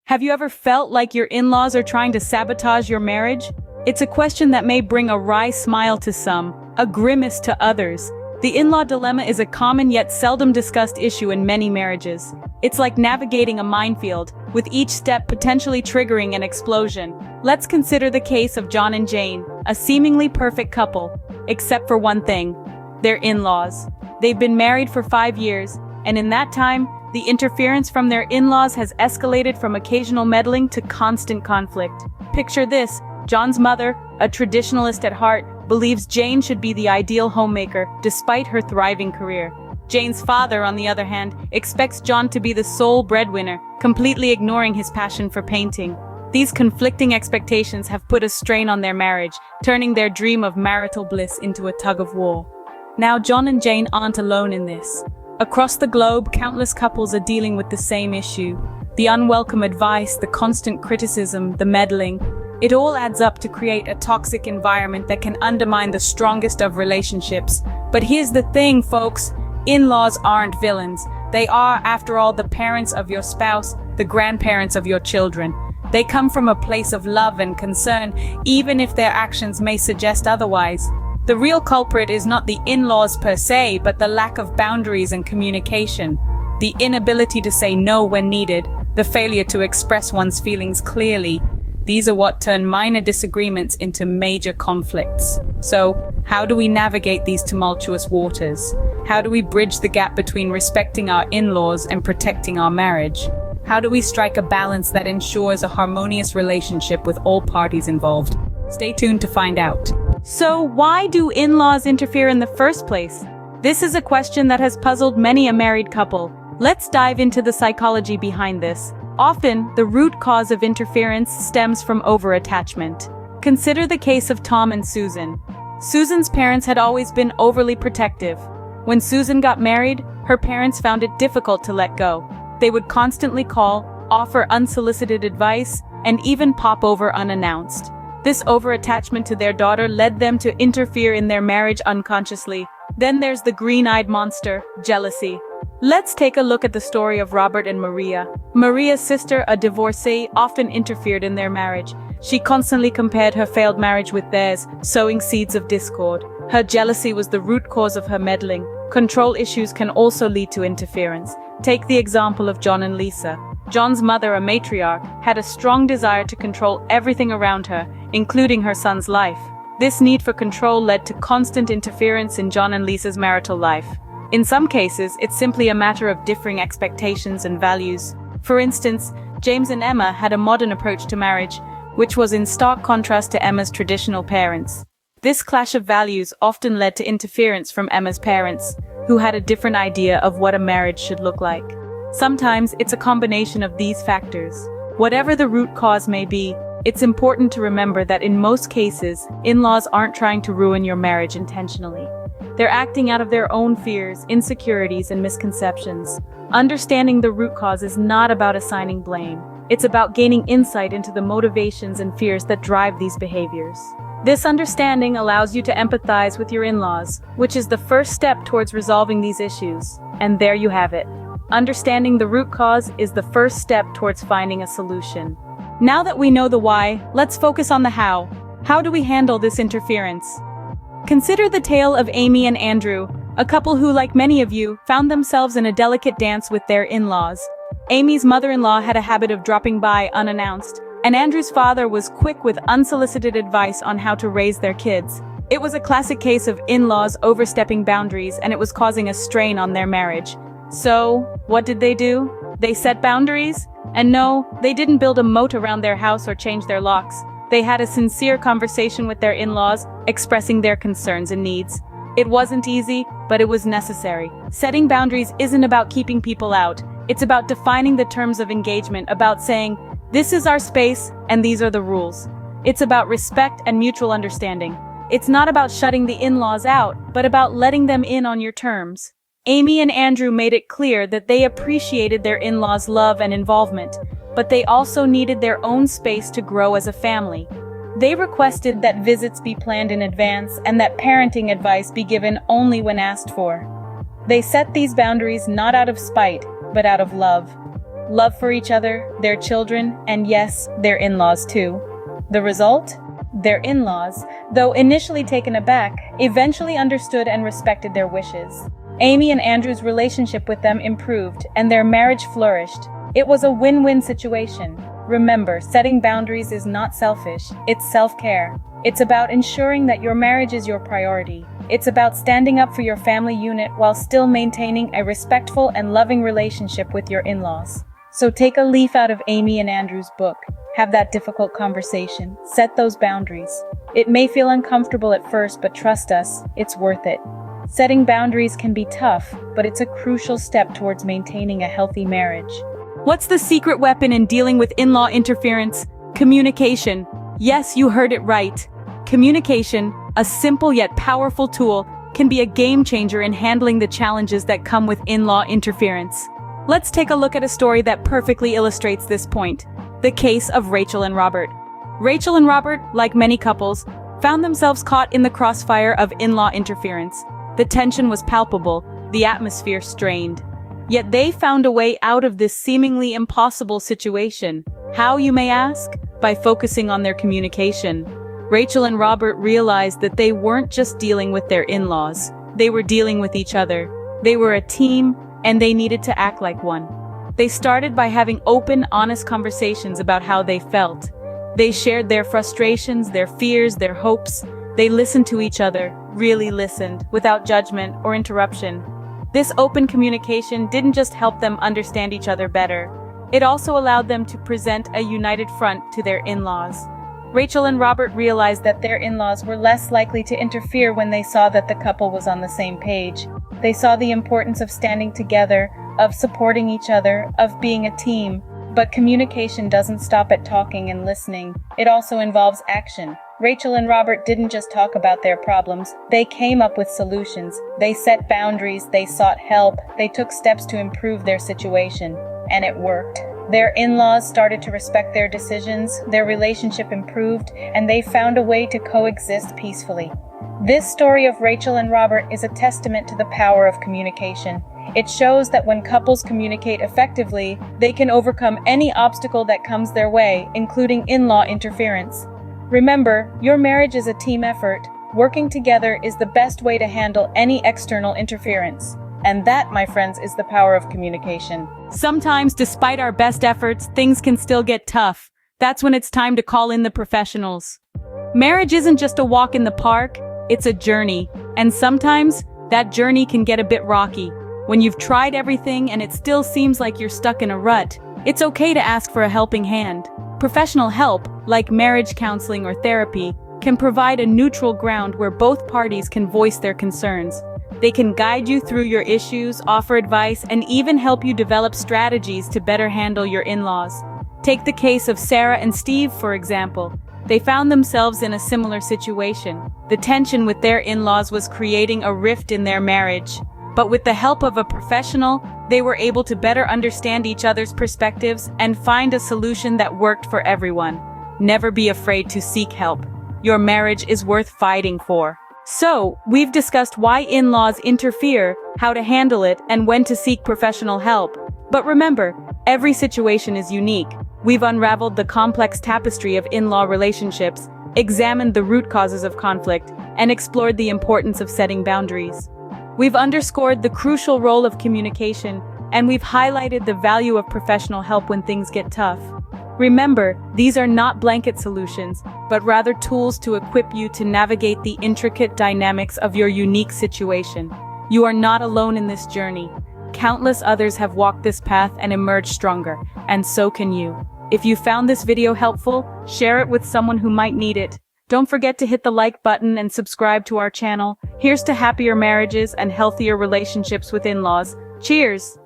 Have you ever felt like your in-laws are trying to sabotage your marriage? It's a question that may bring a wry smile to some, a grimace to others. The in-law dilemma is a common yet seldom discussed issue in many marriages. It's like navigating a minefield, with each step potentially triggering an explosion. Let's consider the case of John and Jane, a seemingly perfect couple, except for one thing: their in-laws. They've been married for 5 years, and in that time, the interference from their in-laws has escalated from occasional meddling to constant conflict. Picture this: John's mother, a traditionalist at heart, believes Jane should be the ideal homemaker, despite her thriving career. Jane's father, on the other hand, expects John to be the sole breadwinner, completely ignoring his passion for painting. These conflicting expectations have put a strain on their marriage, turning their dream of marital bliss into a tug-of-war. Now, John and Jane aren't alone in this. Across the globe, countless couples are dealing with the same issue. The unwelcome advice, the constant criticism, the meddling. It all adds up to create a toxic environment that can undermine the strongest of relationships. But here's the thing, folks. In-laws aren't villains. They are, after all, the parents of your spouse, the grandparents of your children. They come from a place of love and concern, even if their actions may suggest otherwise. The real culprit is not the in-laws per se, but the lack of boundaries and communication. The inability to say no when needed, the failure to express one's feelings clearly. These are what turn minor disagreements into major conflicts. So, how do we navigate these tumultuous waters? How do we bridge the gap between respecting our in-laws and protecting our marriage? How do we strike a balance that ensures a harmonious relationship with all parties involved? Stay tuned to find out. So, why do in-laws interfere in the first place? This is a question that has puzzled many a married couple. Let's dive into the psychology behind this. Often, the root cause of interference stems from over-attachment. Consider the case of Tom and Susan. Susan's parents had always been overly protective. When Susan got married, her parents found it difficult to let go. They would constantly call, offer unsolicited advice, and even pop over unannounced. This over-attachment to their daughter led them to interfere in their marriage unconsciously. Then there's the green-eyed monster, jealousy. Let's take a look at the story of Robert and Maria. Maria's sister, a divorcee, often interfered in their marriage. She constantly compared her failed marriage with theirs, sowing seeds of discord. Her jealousy was the root cause of her meddling. Control issues can also lead to interference. Take the example of John and Lisa. John's mother, a matriarch, had a strong desire to control everything around her, including her son's life. This need for control led to constant interference in John and Lisa's marital life. In some cases, it's simply a matter of differing expectations and values. For instance, James and Emma had a modern approach to marriage, which was in stark contrast to Emma's traditional parents. This clash of values often led to interference from Emma's parents, who had a different idea of what a marriage should look like. Sometimes it's a combination of these factors. Whatever the root cause may be, it's important to remember that in most cases, in-laws aren't trying to ruin your marriage intentionally. They're acting out of their own fears, insecurities, and misconceptions. Understanding the root cause is not about assigning blame. It's about gaining insight into the motivations and fears that drive these behaviors. This understanding allows you to empathize with your in-laws, which is the first step towards resolving these issues. And there you have it. Understanding the root cause is the first step towards finding a solution. Now that we know the why, let's focus on the how. How do we handle this interference? Consider the tale of Amy and Andrew, a couple who, like many of you, found themselves in a delicate dance with their in-laws. Amy's mother-in-law had a habit of dropping by unannounced, and Andrew's father was quick with unsolicited advice on how to raise their kids. It was a classic case of in-laws overstepping boundaries, and it was causing a strain on their marriage. So, what did they do? They set boundaries? And no, they didn't build a moat around their house or change their locks. They had a sincere conversation with their in-laws, expressing their concerns and needs. It wasn't easy, but it was necessary. Setting boundaries isn't about keeping people out. It's about defining the terms of engagement, about saying, this is our space, and these are the rules. It's about respect and mutual understanding. It's not about shutting the in-laws out, but about letting them in on your terms. Amy and Andrew made it clear that they appreciated their in-laws' love and involvement, but they also needed their own space to grow as a family. They requested that visits be planned in advance and that parenting advice be given only when asked for. They set these boundaries not out of spite, but out of love. love for each other, their children, and yes, their in-laws too. The result? Their in-laws, though initially taken aback, eventually understood and respected their wishes. Amy and Andrew's relationship with them improved, and their marriage flourished. It was a win-win situation. Remember, setting boundaries is not selfish, it's self-care. It's about ensuring that your marriage is your priority. It's about standing up for your family unit while still maintaining a respectful and loving relationship with your in-laws. So take a leaf out of Amy and Andrew's book. Have that difficult conversation. Set those boundaries. It may feel uncomfortable at first, but trust us, it's worth it. Setting boundaries can be tough, but it's a crucial step towards maintaining a healthy marriage. What's the secret weapon in dealing with in-law interference? Communication. Yes, you heard it right. Communication, a simple yet powerful tool, can be a game changer in handling the challenges that come with in-law interference. Let's take a look at a story that perfectly illustrates this point. The case of Rachel and Robert. Rachel and Robert, like many couples, found themselves caught in the crossfire of in-law interference. The tension was palpable, the atmosphere strained. Yet they found a way out of this seemingly impossible situation. How, you may ask? By focusing on their communication. Rachel and Robert realized that they weren't just dealing with their in-laws, they were dealing with each other. They were a team, and they needed to act like one. They started by having open, honest conversations about how they felt. They shared their frustrations, their fears, their hopes. They listened to each other, really listened, without judgment or interruption. This open communication didn't just help them understand each other better. It also allowed them to present a united front to their in-laws. Rachel and Robert realized that their in-laws were less likely to interfere when they saw that the couple was on the same page. They saw the importance of standing together, of supporting each other, of being a team. But communication doesn't stop at talking and listening. It also involves action. Rachel and Robert didn't just talk about their problems, they came up with solutions. They set boundaries, they sought help, they took steps to improve their situation. And it worked. Their in-laws started to respect their decisions, their relationship improved, and they found a way to coexist peacefully. This story of Rachel and Robert is a testament to the power of communication. It shows that when couples communicate effectively, they can overcome any obstacle that comes their way, including in-law interference. Remember, your marriage is a team effort. Working together is the best way to handle any external interference. And that, my friends, is the power of communication. Sometimes, despite our best efforts, things can still get tough. That's when it's time to call in the professionals. Marriage isn't just a walk in the park, it's a journey. And sometimes, that journey can get a bit rocky. When you've tried everything and it still seems like you're stuck in a rut, it's okay to ask for a helping hand. Professional help, like marriage counseling or therapy, can provide a neutral ground where both parties can voice their concerns. They can guide you through your issues, offer advice, and even help you develop strategies to better handle your in-laws. Take the case of Sarah and Steve, for example. They found themselves in a similar situation. The tension with their in-laws was creating a rift in their marriage. But with the help of a professional, they were able to better understand each other's perspectives and find a solution that worked for everyone. Never be afraid to seek help. Your marriage is worth fighting for. So, we've discussed why in-laws interfere, how to handle it, and when to seek professional help. But remember, every situation is unique. We've unraveled the complex tapestry of in-law relationships, examined the root causes of conflict, and explored the importance of setting boundaries. We've underscored the crucial role of communication, and we've highlighted the value of professional help when things get tough. Remember, these are not blanket solutions, but rather tools to equip you to navigate the intricate dynamics of your unique situation. You are not alone in this journey. Countless others have walked this path and emerged stronger, and so can you. If you found this video helpful, share it with someone who might need it. Don't forget to hit the like button and subscribe to our channel. Here's to happier marriages and healthier relationships with in-laws. Cheers!